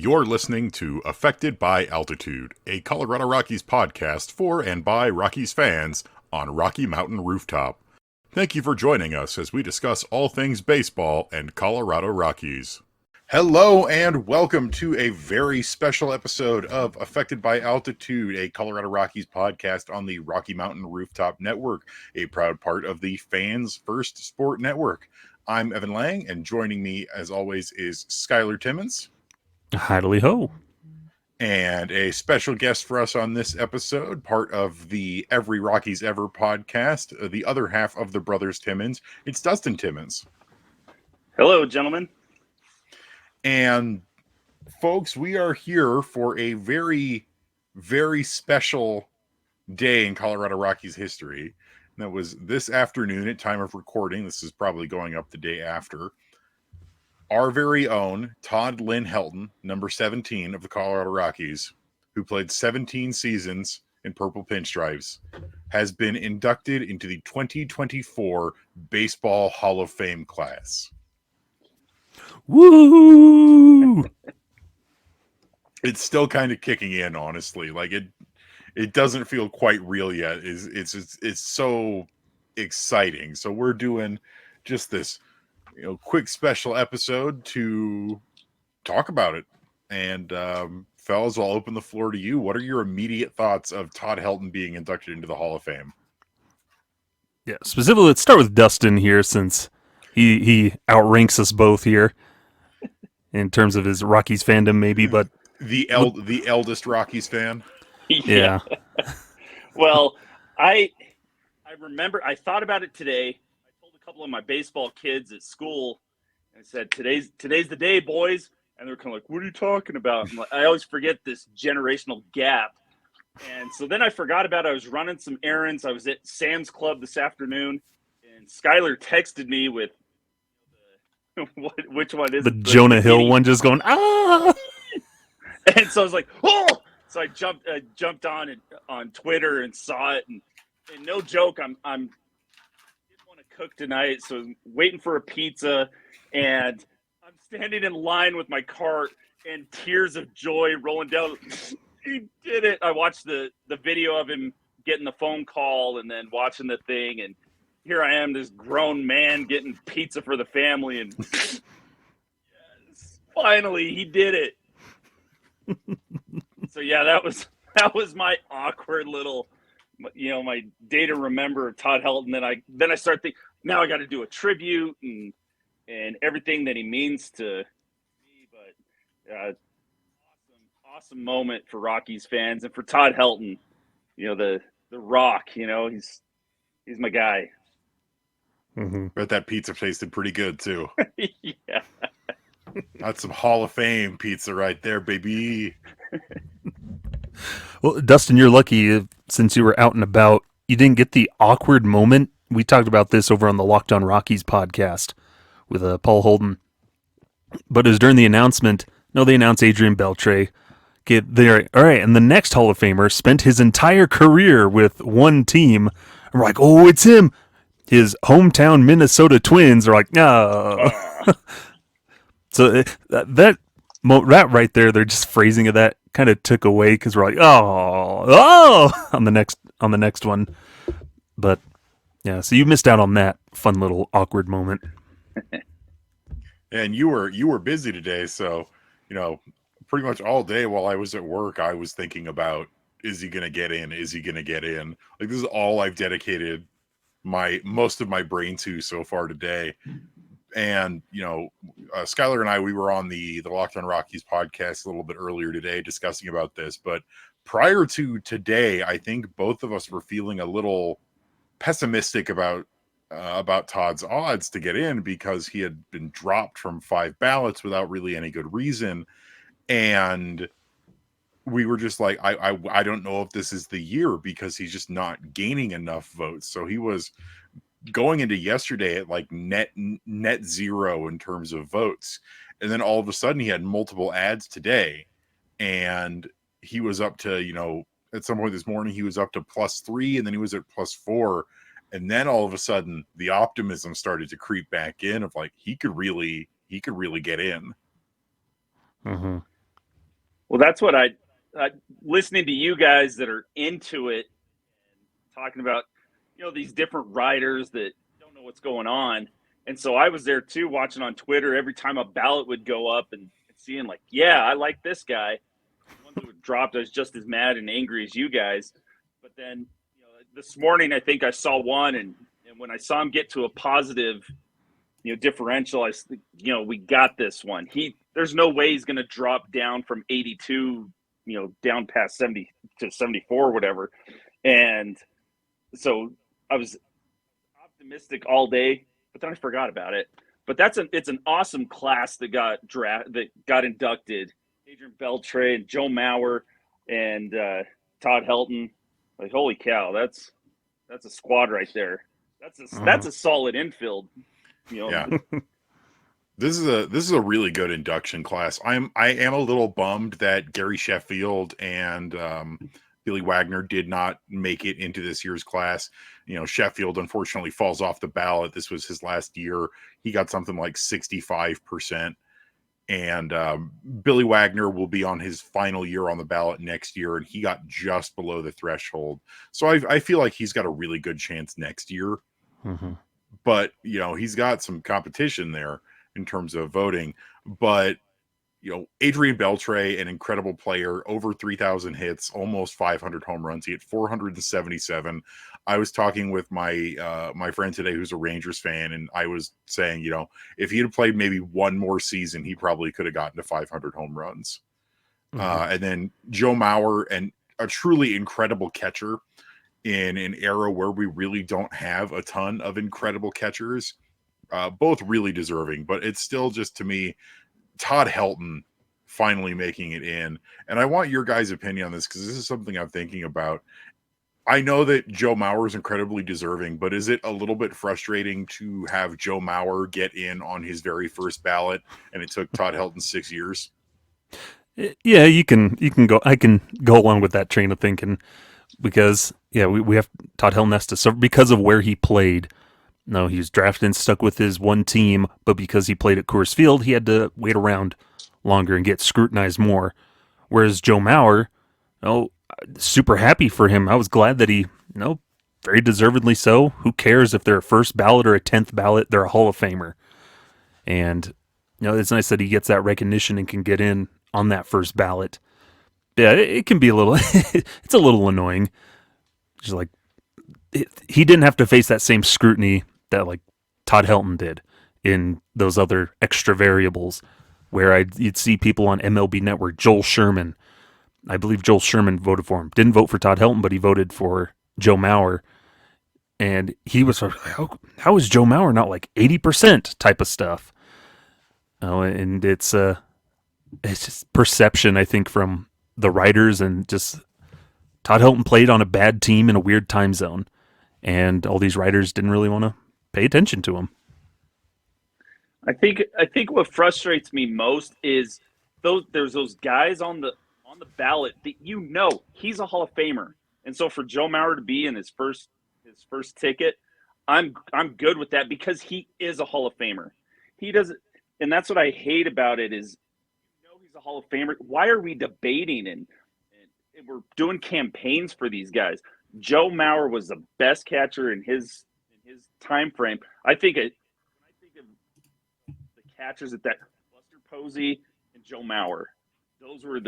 You're listening to Affected by Altitude, a Colorado Rockies podcast for and by Rockies fans on Rocky Mountain Rooftop. Thank you for joining us as we discuss all things baseball and Colorado Rockies. Hello and welcome to a very special episode of Affected by Altitude, a Colorado Rockies podcast on the Rocky Mountain Rooftop Network, a proud part of the Fans First Sport Network. I'm Evan Lang, and joining me, as always, is Skyler Timmins. Hidely ho. And a special guest for us on this episode, part of the Every Rockies Ever podcast, the other half of the Brothers Timmins. It's Dustin Timmins. Hello, gentlemen. And folks, we are here for a very, very special day in Colorado Rockies history. And that was this afternoon at time of recording. This is probably going up the day after. Our very own Todd Helton, number 17 of the Colorado Rockies, who played 17 seasons in purple pinstripes, has been inducted into the 2024 Baseball Hall of Fame class. Woo! It's still kind of kicking in, honestly. Like it doesn't feel quite real yet. It's so exciting. So we're doing just this quick special episode to talk about it. And fellas, I'll open the floor to you. What are your immediate thoughts of Todd Helton being inducted into the Hall of Fame? Yeah, specifically, let's start with Dustin here, since he outranks us both here in terms of his Rockies fandom, maybe. But the eldest Rockies fan. Yeah. Well, I remember I thought about it today. A couple of my baseball kids at school, and I said, today's the day, boys. And they're kind of like, what are you talking about? I always forget this generational gap. And so then I forgot about it. I was running some errands. I was at Sam's Club this afternoon, and Skyler texted me with which one is the Jonah Hill one, just going, ah! And so I was like, oh! So I jumped on Twitter and saw it, and no joke, I'm cook tonight, so I'm waiting for a pizza, and I'm standing in line with my cart and tears of joy rolling down. He did it. I watched the video of him getting the phone call and then watching the thing, and here I am, this grown man getting pizza for the family, and yes, finally he did it. So yeah, that was my awkward little, my day to remember Todd Helton. Then I start thinking, now I got to do a tribute and everything that he means to me. But awesome moment for Rockies fans and for Todd Helton. The Rock. He's my guy. Mm-hmm. Bet that pizza tasted pretty good too. Yeah, That's some Hall of Fame pizza right there, baby. Well, Dustin, you're lucky since you were out and about. You didn't get the awkward moment. We talked about this over on the Locked On Rockies podcast with Paul Holden. But it was during the announcement. No, they announced Adrian Beltre. Okay, there. All right, and the next Hall of Famer spent his entire career with one team. And we're like, oh, it's him. His hometown Minnesota Twins are like, no. So that right there, they're just phrasing of that kind of took away because we're like, oh, on the next one. But yeah, so you missed out on that fun little awkward moment. And you were busy today, so pretty much all day while I was at work, I was thinking about, is he gonna get in? Is he gonna get in? Like, this is all I've dedicated most of my brain to so far today. And Skyler and I, we were on the Locked On Rockies podcast a little bit earlier today discussing about this. But prior to today, I think both of us were feeling a little pessimistic about Todd's odds to get in because he had been dropped from 5 ballots without really any good reason. And we were just like, I don't know if this is the year because he's just not gaining enough votes. So he was going into yesterday at like net zero in terms of votes. And then all of a sudden he had multiple ads today, and he was up to, at some point this morning, he was up to +3, and then he was at +4. And then all of a sudden the optimism started to creep back in of like, he could really get in. Mm-hmm. that's what I listening to you guys that are into it and talking about, these different writers that don't know what's going on. And so I was there too, watching on Twitter every time a ballot would go up and seeing like, yeah, I like this guy. The ones that would dropped, I was just as mad and angry as you guys. But then, this morning I think I saw one, and when I saw him get to a positive, differential, I, we got this one. There's no way he's going to drop down from 82, down past 70 to 74 or whatever. And so I was optimistic all day, but then I forgot about it. But it's an awesome class that got inducted. Adrian Beltre and Joe Mauer and Todd Helton. Like, holy cow, that's a squad right there. That's a solid infield. Yeah. This is a really good induction class. I am a little bummed that Gary Sheffield and Billy Wagner did not make it into this year's class. Sheffield unfortunately falls off the ballot. This was his last year. He got something like 65%. And Billy Wagner will be on his final year on the ballot next year, and he got just below the threshold. So I feel like he's got a really good chance next year. Mm-hmm. But, he's got some competition there in terms of voting. But, Adrian Beltre, an incredible player, over 3,000 hits, almost 500 home runs. He had 477. I was talking with my friend today who's a Rangers fan, and I was saying, if he had played maybe one more season, he probably could have gotten to 500 home runs. Mm-hmm. And then Joe Mauer, and a truly incredible catcher in an era where we really don't have a ton of incredible catchers, both really deserving. But it's still just, to me, Todd Helton finally making it in. And I want your guys' opinion on this, because this is something I'm thinking about. I know that Joe Mauer is incredibly deserving, but is it a little bit frustrating to have Joe Mauer get in on his very first ballot, and it took Todd Helton 6 years? Yeah, you can go. I can go along with that train of thinking, because we have Todd Helton has to serve because of where he played. No, he was drafted and stuck with his one team, but because he played at Coors Field, he had to wait around longer and get scrutinized more. Whereas Joe Mauer, super happy for him. I was glad that he, very deservedly so. Who cares if they're a first ballot or a 10th ballot? They're a Hall of Famer. And, it's nice that he gets that recognition and can get in on that first ballot. Yeah, it can be a little, it's a little annoying. Just like, he didn't have to face that same scrutiny that like Todd Helton did in those other extra variables, where you'd see people on MLB Network, Joel Sherman. I believe Joel Sherman voted for him. Didn't vote for Todd Helton, but he voted for Joe Mauer. And he was sort of, how is Joe Mauer not like 80% type of stuff? And it's just perception, I think, from the writers, and just Todd Helton played on a bad team in a weird time zone, and all these writers didn't really want to pay attention to him. I think what frustrates me most is there's those guys on the ballot that he's a Hall of Famer, and so for Joe Mauer to be in his first ticket, I'm good with that, because he is a Hall of Famer. He doesn't, and that's what I hate about it is, he's a Hall of Famer. Why are we debating and we're doing campaigns for these guys? Joe Mauer was the best catcher in his time frame. I think when I think of the catchers at that, Buster Posey and Joe Mauer, those were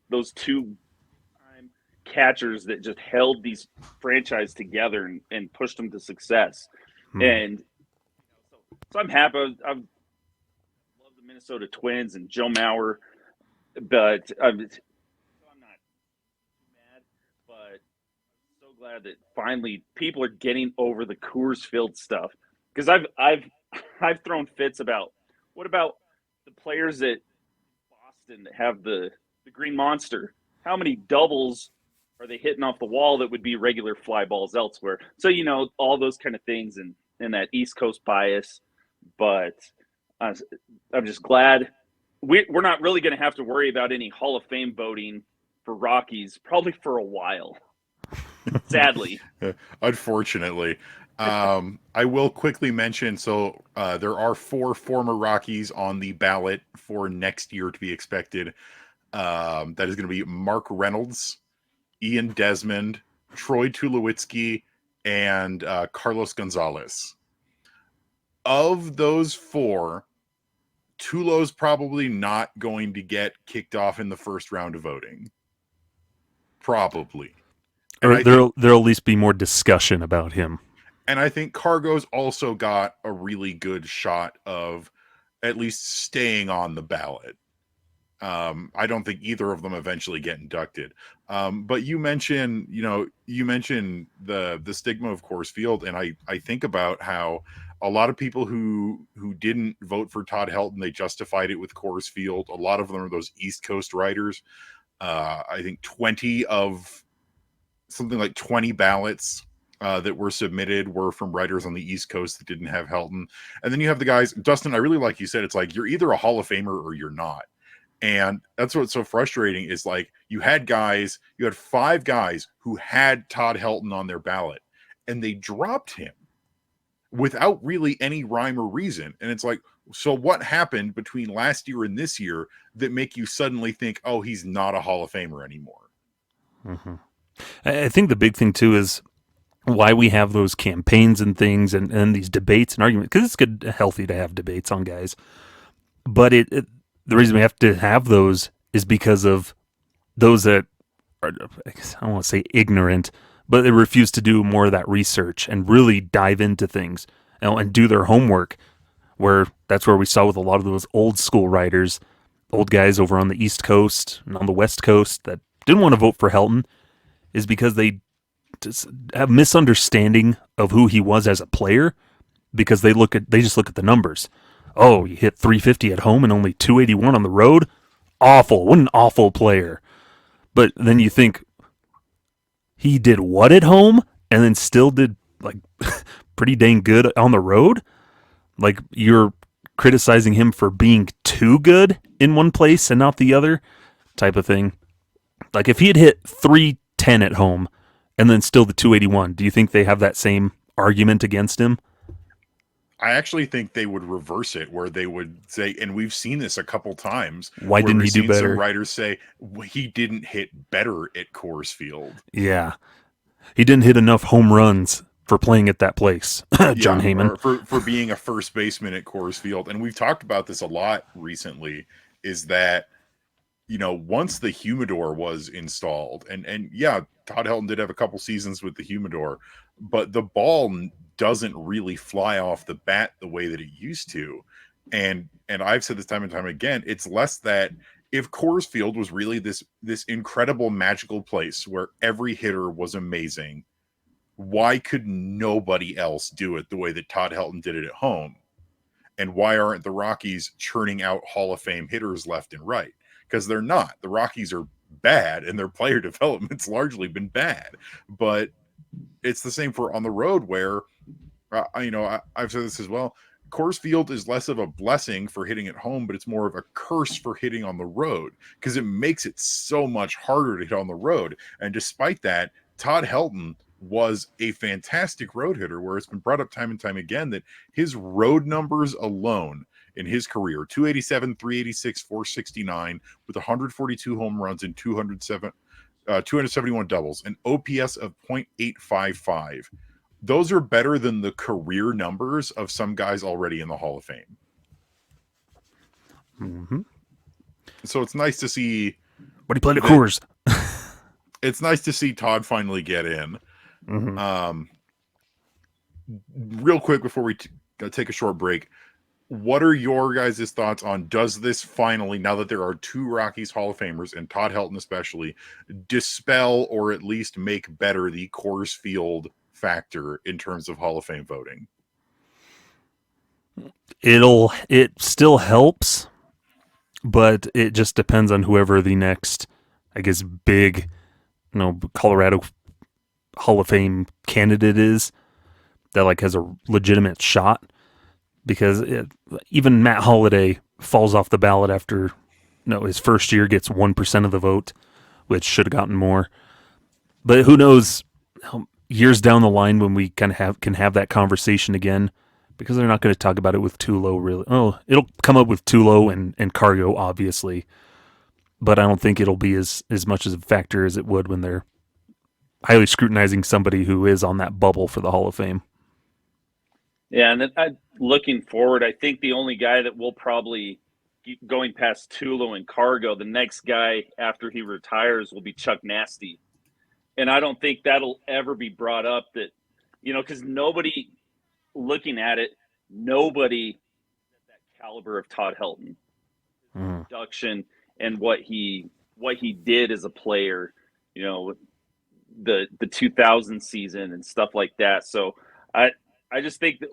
those two time catchers that just held these franchise together and pushed them to success. And so I'm happy. I love the Minnesota Twins and Joe Mauer, but I'm not too mad. But I'm so glad that finally people are getting over the Coors Field stuff, because I've thrown fits about, what about the players at Boston that have the Green Monster? How many doubles are they hitting off the wall that would be regular fly balls elsewhere? So, all those kind of things, and that East Coast bias. But I'm just glad we're not really going to have to worry about any Hall of Fame voting for Rockies probably for a while. Sadly. Unfortunately. I will quickly mention, there are 4 former Rockies on the ballot for next year to be expected. That is going to be Mark Reynolds, Ian Desmond, Troy Tulowitzki, and Carlos Gonzalez. Of those four, Tulo's probably not going to get kicked off in the first round of voting. Probably. Or there'll at least be more discussion about him. And I think Cargo's also got a really good shot of at least staying on the ballot. I don't think either of them eventually get inducted. But you mentioned the stigma of Coors Field, and I think about how a lot of people who didn't vote for Todd Helton, they justified it with Coors Field. A lot of them are those East Coast writers. I think 20 ballots that were submitted were from writers on the East Coast that didn't have Helton. And then you have the guys, Dustin, I really like you said, it's like you're either a Hall of Famer or you're not. And that's what's so frustrating is like you had 5 guys who had Todd Helton on their ballot and they dropped him without really any rhyme or reason. And it's like, so what happened between last year and this year that make you suddenly think, oh, he's not a Hall of Famer anymore? Mm-hmm. I think the big thing too is why we have those campaigns and things and these debates and arguments, because it's good, healthy to have debates on guys. But the reason we have to have those is because of those that are, I don't want to say ignorant, but they refuse to do more of that research and really dive into things and do their homework. Where that's where we saw with a lot of those old school writers, old guys over on the East Coast and on the West Coast that didn't want to vote for Helton, is because they just have misunderstanding of who he was as a player, because they just look at the numbers. Oh, you hit 350 at home and only 281 on the road? Awful. What an awful player. But then you think, he did what at home and then still did like pretty dang good on the road? Like you're criticizing him for being too good in one place and not the other type of thing. Like if he had hit 310 at home and then still the 281, do you think they have that same argument against him? I actually think they would reverse it, where they would say, and we've seen this a couple times. Why didn't he do better? Some writers say he didn't hit better at Coors Field. Yeah, he didn't hit enough home runs for playing at that place. John Heyman, for being a first baseman at Coors Field, and we've talked about this a lot recently. Is that once the humidor was installed, and yeah, Todd Helton did have a couple seasons with the humidor, but the ball doesn't really fly off the bat the way that it used to. And I've said this time and time again, it's less that if Coors Field was really this incredible magical place where every hitter was amazing, why could nobody else do it the way that Todd Helton did it at home? And why aren't the Rockies churning out Hall of Fame hitters left and right? Because they're not. The Rockies are bad and their player development's largely been bad. But it's the same for on the road, where I've said this as well. Coors Field is less of a blessing for hitting at home, but it's more of a curse for hitting on the road, because it makes it so much harder to hit on the road. And despite that, Todd Helton was a fantastic road hitter, where it's been brought up time and time again that his road numbers alone in his career, 287, 386, 469, with 142 home runs and 271 doubles, an OPS of .855. Those are better than the career numbers of some guys already in the Hall of Fame. Mm-hmm. So it's nice to see. What he played at Coors. It's nice to see Todd finally get in. Mm-hmm. Real quick before we take a short break, what are your guys' thoughts on, does this finally, now that there are 2 Rockies Hall of Famers, and Todd Helton especially, dispel or at least make better the Coors Field factor in terms of Hall of Fame voting? It still helps, but it just depends on whoever the next, I guess, big, Colorado Hall of Fame candidate is that like has a legitimate shot. Because even Matt Holliday falls off the ballot after his first year, gets 1% of the vote, which should have gotten more. But who knows, years down the line when we can have that conversation again, because they're not going to talk about it with Tulo really. Oh, it'll come up with Tulo and Cargo, obviously. but I don't think it'll be as much as a factor as it would when they're highly scrutinizing somebody who is on that bubble for the Hall of Fame. Yeah, and then looking forward, I think the only guy that will probably going past Tulo and Cargo, the next guy after he retires will be Chuck Nasty. And I don't think that'll ever be brought up that, because nobody looking at it, nobody at that caliber of Todd Helton, production and what he did as a player, the 2000 season and stuff like that. So I just think that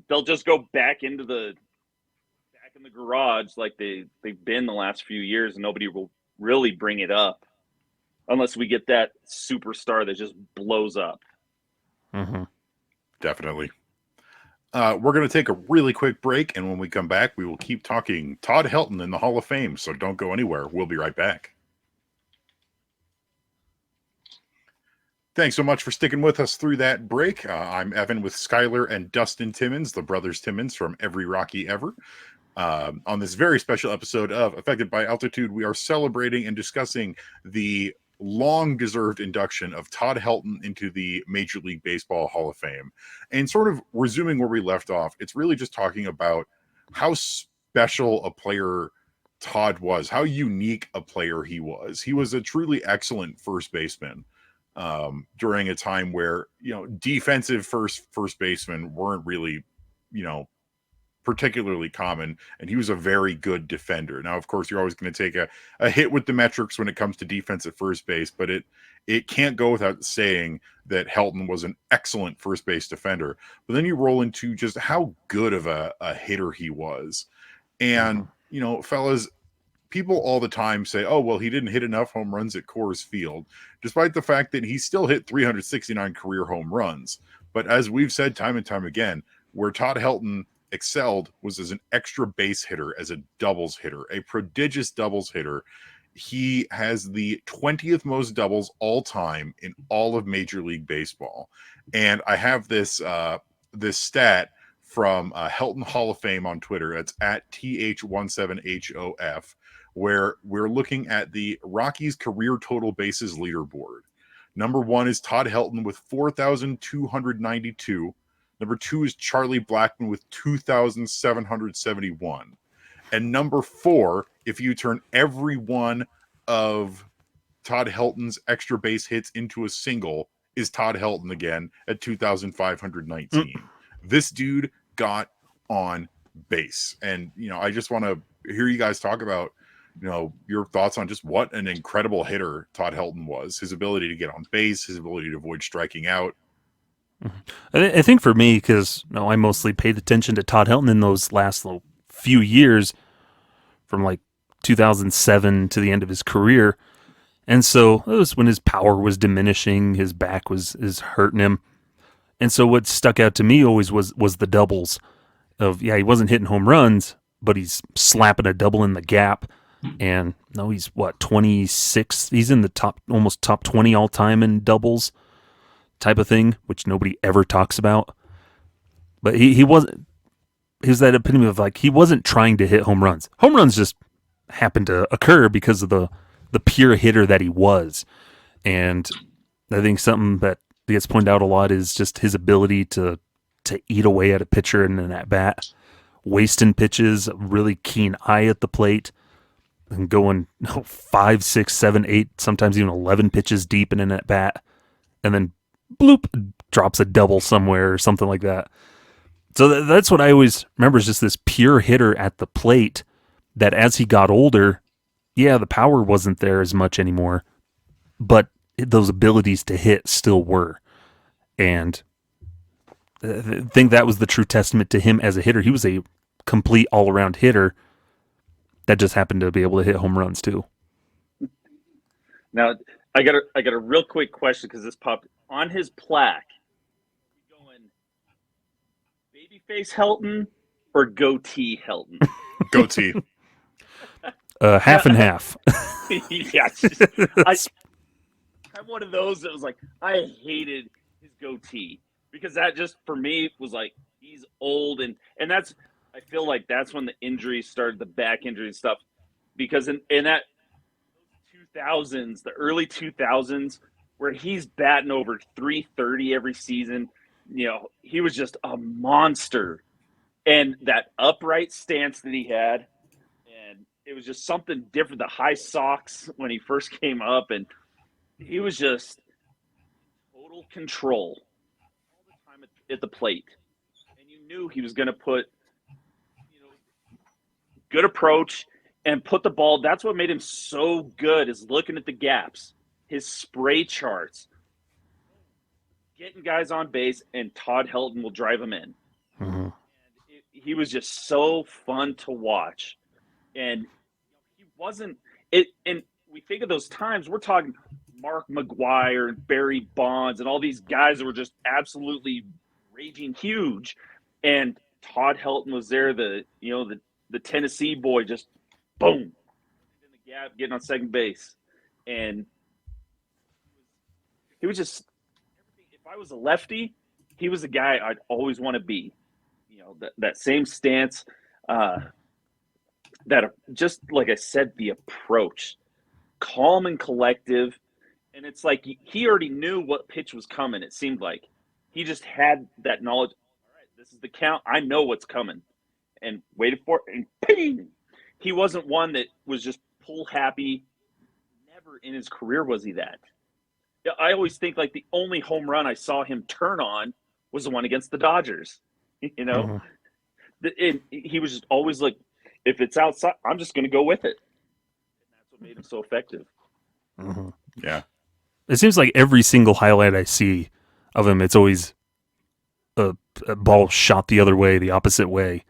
they'll just go back in the garage like they've been the last few years, and nobody will really bring it up unless we get that superstar that just blows up. Mm-hmm. Definitely. We're going to take a really quick break, and when we come back, we will keep talking Todd Helton in the Hall of Fame, so don't go anywhere. We'll be right back. Thanks so much for sticking with us through that break. I'm Evan with Skyler and Dustin Timmins, the brothers Timmins from Every Rocky Ever. On this very special episode of Affected by Altitude, we are celebrating and discussing the long-deserved induction of Todd Helton into the Major League Baseball Hall of Fame. And sort of resuming where we left off, it's really just talking about how special a player Todd was, how unique a player he was. He was a truly excellent first baseman during a time where, defensive first basemen weren't really, particularly common, and he was a very good defender. Now, of course, you're always going to take a hit with the metrics when it comes to defense at first base, but it can't go without saying that Helton was an excellent first base defender. But then you roll into just how good of a hitter he was. And, fellas, people all the time say, oh, well, he didn't hit enough home runs at Coors Field, despite the fact that he still hit 369 career home runs. But as we've said time and time again, where Todd Helton excelled was as an extra base hitter, as a doubles hitter, a prodigious doubles hitter. He has the 20th most doubles all time in all of Major League Baseball. And I have this stat from Helton Hall of Fame on Twitter. It's at TH17HOF, where we're looking at the Rockies career total bases leaderboard. Number 1 is Todd Helton with 4,292. Number 2 is Charlie Blackmon with 2,771. And number 4, if you turn every one of Todd Helton's extra base hits into a single, is Todd Helton again at 2,519. This dude got on base. And, I just want to hear you guys talk about, your thoughts on just what an incredible hitter Todd Helton was. His ability to get on base, his ability to avoid striking out. I think for me, because I mostly paid attention to Todd Helton in those last few years, from like 2007 to the end of his career, and so it was when his power was diminishing, his back is hurting him, and so what stuck out to me always was the doubles. He wasn't hitting home runs, but he's slapping a double in the gap, and he's 26. He's in the almost top 20 all time in doubles. Type of thing, which nobody ever talks about. But he was that epitome of he wasn't trying to hit home runs. Home runs just happened to occur because of the pure hitter that he was. And I think something that gets pointed out a lot is just his ability to eat away at a pitcher in an at-bat, wasting pitches, a really keen eye at the plate, and going 5, 6, 7, 8, sometimes even 11 pitches deep in an at-bat, and then bloop, drops a double somewhere or something like that. So that's what I always remember, is just this pure hitter at the plate that as he got older, the power wasn't there as much anymore, but those abilities to hit still were. And I think that was the true testament to him as a hitter. He was a complete all-around hitter that just happened to be able to hit home runs too. Now, I got a real quick question, because this popped on his plaque. Going babyface Helton or goatee Helton? Goatee. Half and half. Yeah, I'm one of those that was I hated his goatee, because that just for me was he's old, and that's, I feel like that's when the injuries started, the back injury and stuff, because in that 2000s, the early 2000s, where he's batting over 330 every season. He was just a monster. And that upright stance that he had, and it was just something different. The high socks when he first came up, and he was just total control all the time at the plate. And you knew he was going to put good approach and put the ball. That's what made him so good, is looking at the gaps, his spray charts, getting guys on base, and Todd Helton will drive him in. Mm-hmm. He was just so fun to watch. And he wasn't it. And we think of those times, we're talking Mark McGwire and Barry Bonds and all these guys that were just absolutely raging huge. And Todd Helton was there, the Tennessee boy, just boom in the gap, getting on second base. And he was just, if I was a lefty, he was the guy I'd always want to be. That same stance, that just like I said, the approach, calm and collective. And it's like he already knew what pitch was coming. It seemed like he just had that knowledge. All right, this is the count. I know what's coming, and waited for it, and ping. He wasn't one that was just pull happy. Never in his career was he that. I always think like the only home run I saw him turn on was the one against the Dodgers. Mm-hmm. He was just always like, if it's outside, I'm just going to go with it. And that's what made him so effective. Mm-hmm. Yeah. It seems like every single highlight I see of him, it's always a ball shot the other way, the opposite way.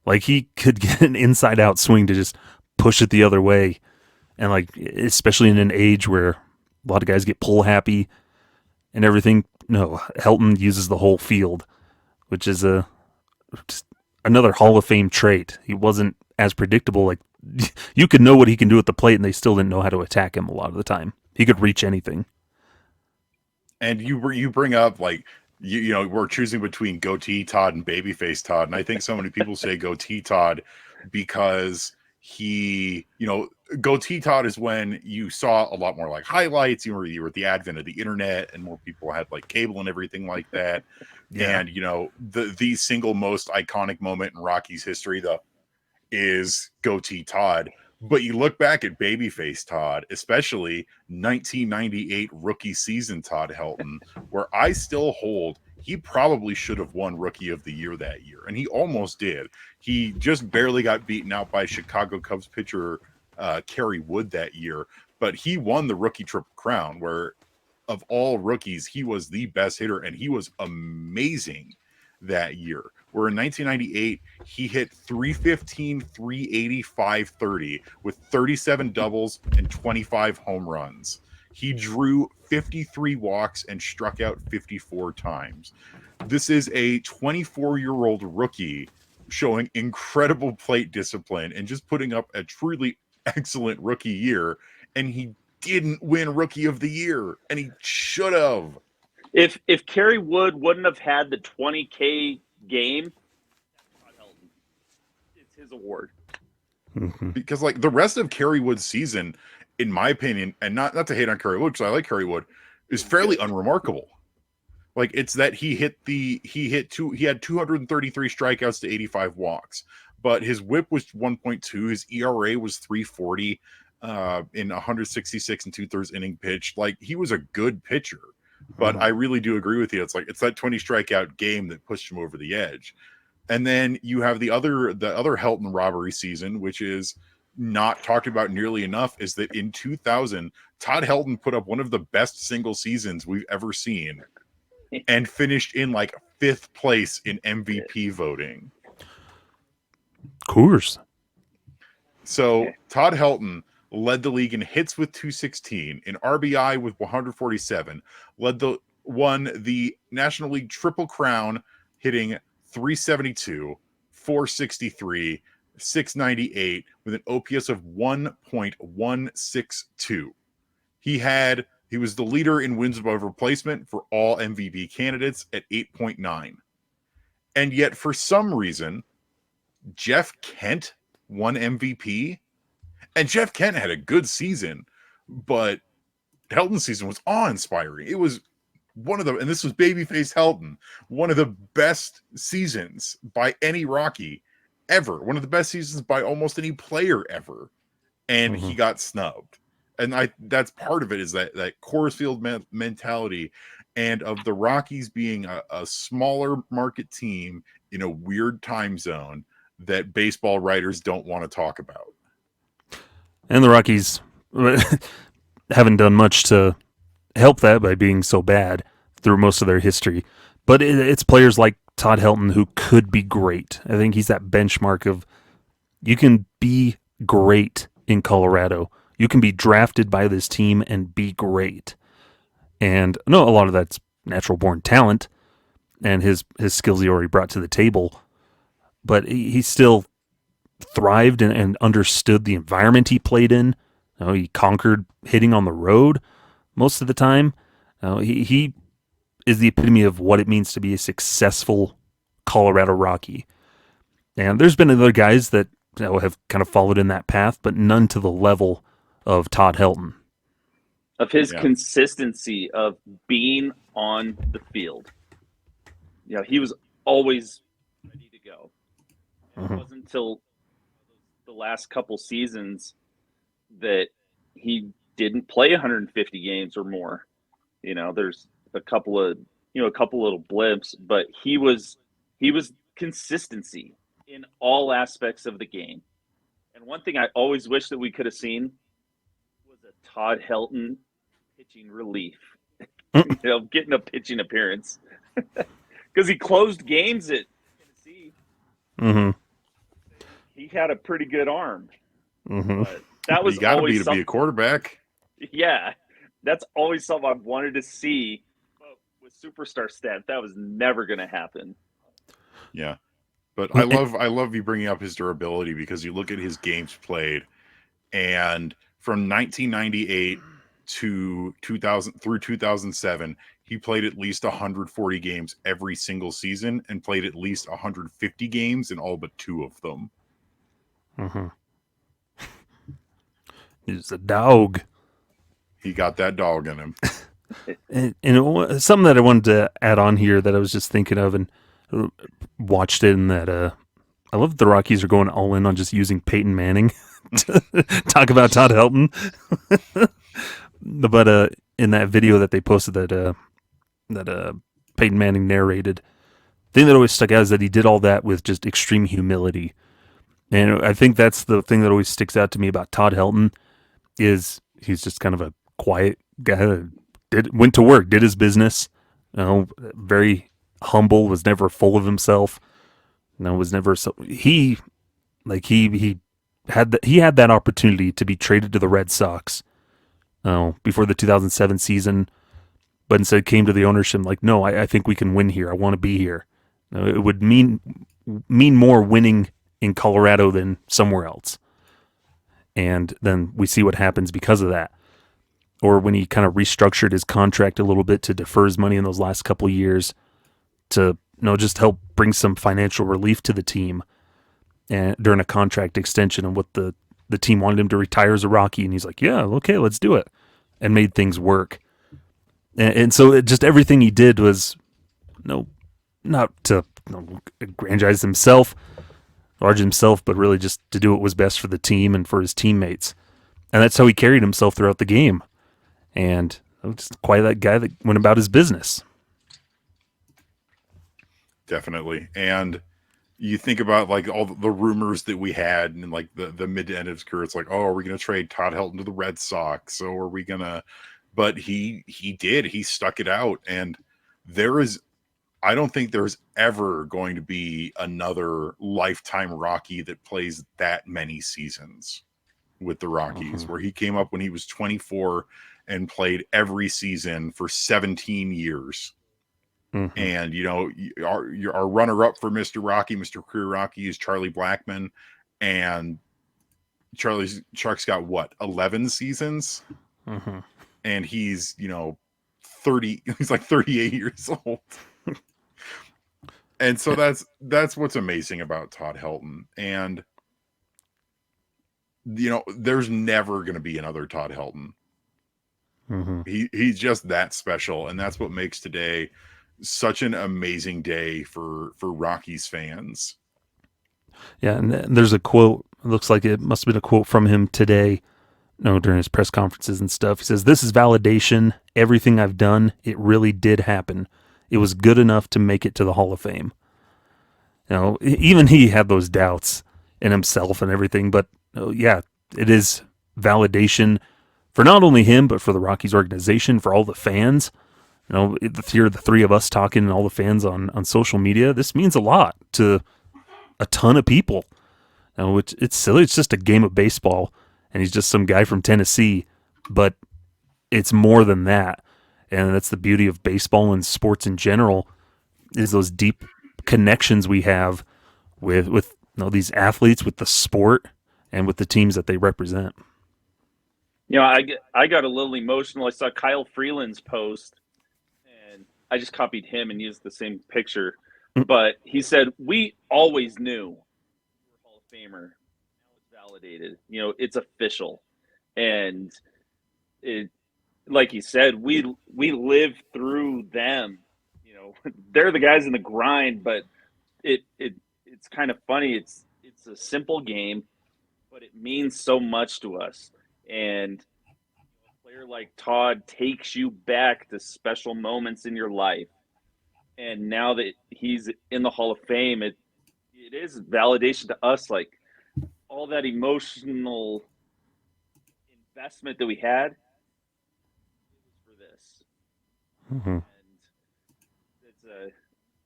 Like he could get an inside out swing to just push it the other way. And like, especially in an age where a lot of guys get pull happy and everything. No, Helton uses the whole field, which is just another Hall of Fame trait. He wasn't as predictable. Like you could know what he can do at the plate, and they still didn't know how to attack him a lot of the time. He could reach anything. And you bring up like we're choosing between goatee Todd and babyface Todd, and I think so many people say goatee Todd because he, goatee Todd is when you saw a lot more like highlights. You were at the advent of the internet, and more people had like cable and everything like that. Yeah. And the single most iconic moment in Rockies history is goatee Todd. But you look back at babyface Todd, especially 1998 rookie season Todd Helton, where I still hold he probably should have won Rookie of the Year that year, and he almost did. He just barely got beaten out by Chicago Cubs pitcher Kerry Wood that year, but he won the rookie triple crown, where of all rookies, he was the best hitter, and he was amazing that year. Where in 1998, he hit 315, 380, 530 with 37 doubles and 25 home runs. He drew 53 walks and struck out 54 times. This is a 24-year-old rookie showing incredible plate discipline and just putting up a truly excellent rookie year, and he didn't win Rookie of the Year, and he should have. If Kerry Wood wouldn't have had the 20K game, it's his award. Mm-hmm. Because like the rest of Kerry Wood's season, in my opinion, and not to hate on Kerry Wood, because I like Kerry Wood, is fairly unremarkable. Like it's that he had 233 strikeouts to 85 walks, but his WHIP was 1.2, his ERA was 3.40 in 166 and 2/3 inning pitch. Like he was a good pitcher, but I really do agree with you. It's like it's that 20 strikeout game that pushed him over the edge. And then you have the other Helton robbery season, which is not talked about nearly enough, is that in 2000, Todd Helton put up one of the best single seasons we've ever seen and finished in like 5th place in MVP voting. Coors. So Todd Helton led the league in hits with 216, in RBI with 147, won the National League Triple Crown, hitting 372, 463, 698 with an OPS of 1.162. He was the leader in wins above replacement for all MVP candidates at 8.9. And yet for some reason, Jeff Kent won MVP, and Jeff Kent had a good season, but Helton's season was awe-inspiring. It was one of the, and this was babyface Helton, one of the best seasons by any Rocky ever. One of the best seasons by almost any player ever. And he got snubbed. And that's part of it, is that Coors Field mentality, and of the Rockies being a smaller market team in a weird time zone that baseball writers don't want to talk about. And the Rockies haven't done much to help that by being so bad through most of their history. But it's players like Todd Helton who could be great. I think he's that benchmark of, you can be great in Colorado. You can be drafted by this team and be great. And no, a lot of that's natural born talent and his skills he already brought to the table. But he still thrived and understood the environment he played in. He conquered hitting on the road most of the time. He is the epitome of what it means to be a successful Colorado Rocky. And there's been other guys that have kind of followed in that path, but none to the level of Todd Helton. Of his consistency of being on the field. He was always ready to go. It wasn't until the last couple seasons that he didn't play 150 games or more. There's a couple of little blips, but he was consistency in all aspects of the game. And one thing I always wish that we could have seen was a Todd Helton pitching relief. Getting a pitching appearance. Because he closed games at Tennessee. He had a pretty good arm. But that was, you got to be a quarterback. Yeah, that's always something I've wanted to see. But with superstar stat, that was never going to happen. Yeah, but I love you bringing up his durability, because you look at his games played, and from 1998 to 2000 through 2007, he played at least 140 games every single season, and played at least 150 games in all but 2 of them. He's a dog. He got that dog in him. and something that I wanted to add on here that I was just thinking of, and watched it, and that I love that the Rockies are going all in on just using Peyton Manning to talk about Todd Helton. But in that video that they posted that Peyton Manning narrated, the thing that always stuck out is that he did all that with just extreme humility. And I think that's the thing that always sticks out to me about Todd Helton, is he's just kind of a quiet guy that went to work, did his business, very humble, was never full of himself. Was never so he had that opportunity to be traded to the Red Sox before the 2007 season, but instead came to the ownership like, no, I think we can win here. I want to be here. It would mean more winning in Colorado than somewhere else. And then we see what happens because of that. Or when he kind of restructured his contract a little bit to defer his money in those last couple of years to just help bring some financial relief to the team, and during a contract extension, and what the team wanted him to retire as a Rocky, and he's like, yeah, okay, let's do it, and made things work. And so just everything he did was not to aggrandize himself, large himself, but really just to do what was best for the team and for his teammates. And that's how he carried himself throughout the game. And just quite that guy that went about his business. Definitely. And you think about like all the rumors that we had in like the mid to end of his career. It's like, oh, are we going to trade Todd Helton to the Red Sox? So are we going to, but he stuck it out. And I don't think there's ever going to be another lifetime Rocky that plays that many seasons with the Rockies, where he came up when he was 24 and played every season for 17 years. And, our runner-up for Mr. Rocky, Mr. Career Rocky, is Charlie Blackmon. And Chuck's got, 11 seasons? And he's, 30, he's like 38 years old. And so that's what's amazing about Todd Helton. And, there's never going to be another Todd Helton. Mm-hmm. He's just that special, and that's what makes today such an amazing day for Rockies fans. Yeah, and there's a quote. It looks like it must have been a quote from him today. No, during his press conferences and stuff. He says, "This is validation. Everything I've done, it really did happen. It was good enough to make it to the Hall of Fame." Even he had those doubts in himself and everything. But yeah, it is validation for not only him, but for the Rockies organization, for all the fans. Here the three of us talking and all the fans on social media. This means a lot to a ton of people. It's silly. It's just a game of baseball, and he's just some guy from Tennessee. But it's more than that, and that's the beauty of baseball and sports in general. Is those deep connections we have with these athletes, with the sport, and with the teams that they represent. I got a little emotional. I saw Kyle Freeland's post, and I just copied him and used the same picture. But he said, "We always knew you were a Hall of Famer. Now it's validated. It's official." And it, like he said, we lived through them. They're the guys in the grind, but it's kind of funny. It's a simple game, but it means so much to us. And a player like Todd takes you back to special moments in your life. And now that he's in the Hall of Fame, it is validation to us, like all that emotional investment that we had for this. Mm-hmm. And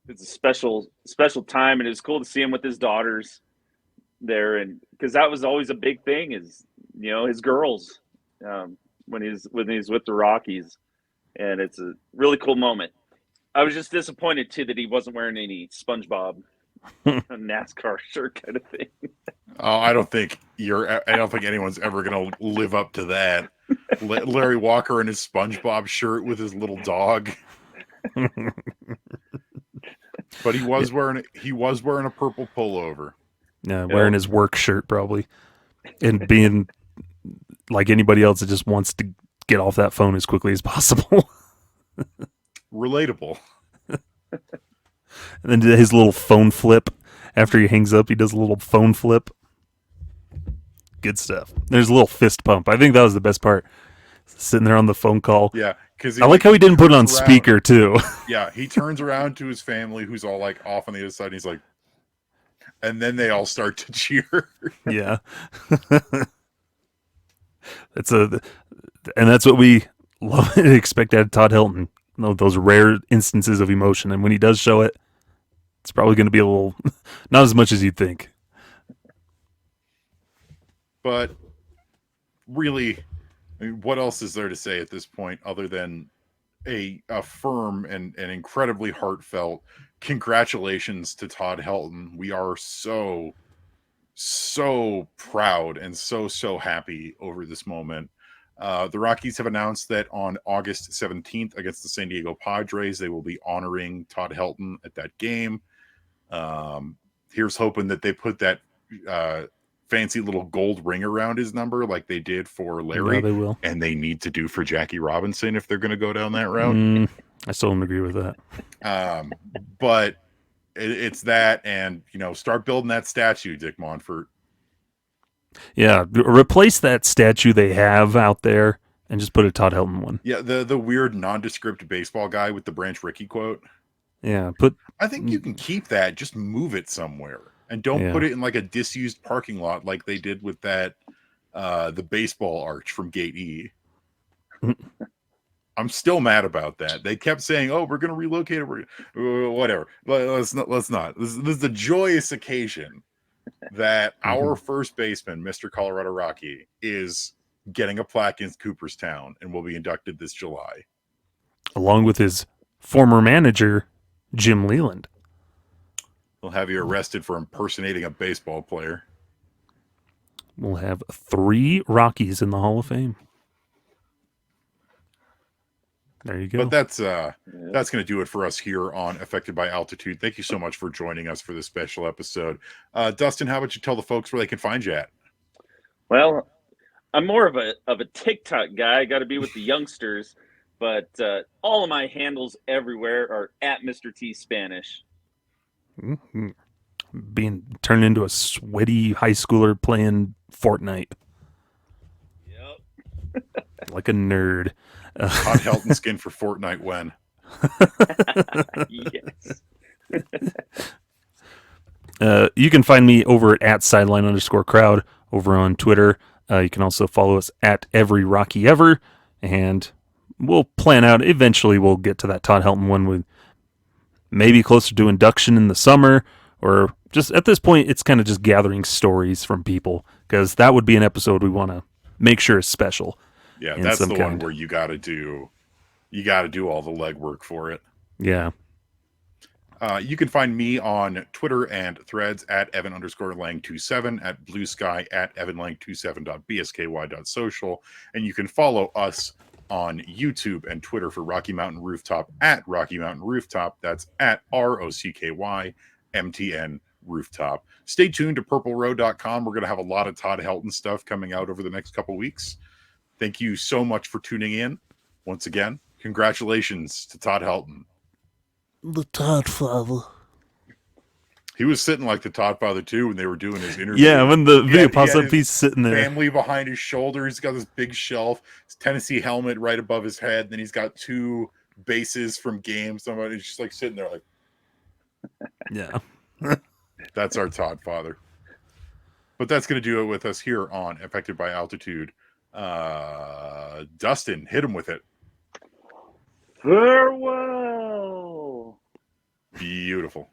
it's a special time, and it's cool to see him with his daughters there, and because that was always a big thing is his girls when he's with the Rockies, and it's a really cool moment. I was just disappointed too that he wasn't wearing any SpongeBob NASCAR shirt kind of thing. Oh, I don't think anyone's ever gonna live up to that. Larry Walker in his SpongeBob shirt with his little dog. But he was wearing a purple pullover. Yeah, wearing his work shirt probably, and being like anybody else that just wants to get off that phone as quickly as possible. Relatable. And then his little phone flip after he hangs up. He does a little phone flip. Good stuff. There's a little fist pump. I think that was the best part. Sitting there on the phone call. Yeah, because I like how he didn't put it on speaker too. Yeah, he turns around to his family, who's all like off on the other side. And he's like, and then they all start to cheer. Yeah, and that's what we love and expect out of Todd Helton. Those rare instances of emotion, and when he does show it, it's probably going to be a little, not as much as you'd think. But really, I mean, what else is there to say at this point other than a firm and incredibly heartfelt congratulations to Todd Helton. We are so proud and so happy over this moment. The Rockies have announced that on August 17th against the San Diego Padres, they will be honoring Todd Helton at that game. Here's hoping that they put that fancy little gold ring around his number like they did for Larry. Yeah, they will. And they need to do for Jackie Robinson if they're going to go down that route. I still don't agree with that. But it's that, and, start building that statue, Dick Monfort. Yeah, replace that statue they have out there and just put a Todd Helton one. Yeah, the weird nondescript baseball guy with the Branch Rickey quote. Yeah, I think you can keep that. Just move it somewhere, and don't put it in like a disused parking lot like they did with that the baseball arch from Gate E. I'm still mad about that. They kept saying, "Oh, we're going to relocate it." Whatever. Let's not. This is a joyous occasion that our first baseman, Mr. Colorado Rocky, is getting a plaque in Cooperstown and will be inducted this July, along with his former manager, Jim Leland. They'll have you arrested for impersonating a baseball player. We'll have 3 Rockies in the Hall of Fame. There you go. But that's going to do it for us here on Affected by Altitude. Thank you so much for joining us for this special episode. Dustin, how about you tell the folks where they can find you at? Well, I'm more of a TikTok guy. I got to be with the youngsters, but all of my handles everywhere are at Mr. T Spanish. Mhm. Being turned into a sweaty high schooler playing Fortnite Yep. like a nerd. Todd Helton skin for Fortnite when? Yes. You can find me over at sideline_crowd over on Twitter. You can also follow us at Every Rocky Ever, and we'll plan out. Eventually, we'll get to that Todd Helton one with maybe closer to induction in the summer, or just at this point, it's kind of just gathering stories from people, because that would be an episode we want to make sure is special. Yeah, in that's some the one kind. where you got to do all the legwork for it. Yeah. You can find me on Twitter and Threads at Evan_Lang27, at Blue Sky at EvanLang27.bsky.social, and you can follow us on YouTube and Twitter for Rocky Mountain Rooftop at Rocky Mountain Rooftop. That's at ROCKYMTN Rooftop. Stay tuned to purplerow.com. We're going to have a lot of Todd Helton stuff coming out over the next couple weeks. Thank you so much for tuning in. Once again, congratulations to Todd Helton. The Todd Father. He was sitting like the Todd Father too when they were doing his interview. Yeah, when the video had pops up, his he's sitting there. family behind his shoulder. He's got this big shelf, his Tennessee helmet right above his head. Then he's got 2 bases from games. Somebody's just like sitting there like, Yeah. that's our Todd Father. But that's going to do it with us here on Affected by Altitude. Dustin, hit him with it. Farewell. Beautiful.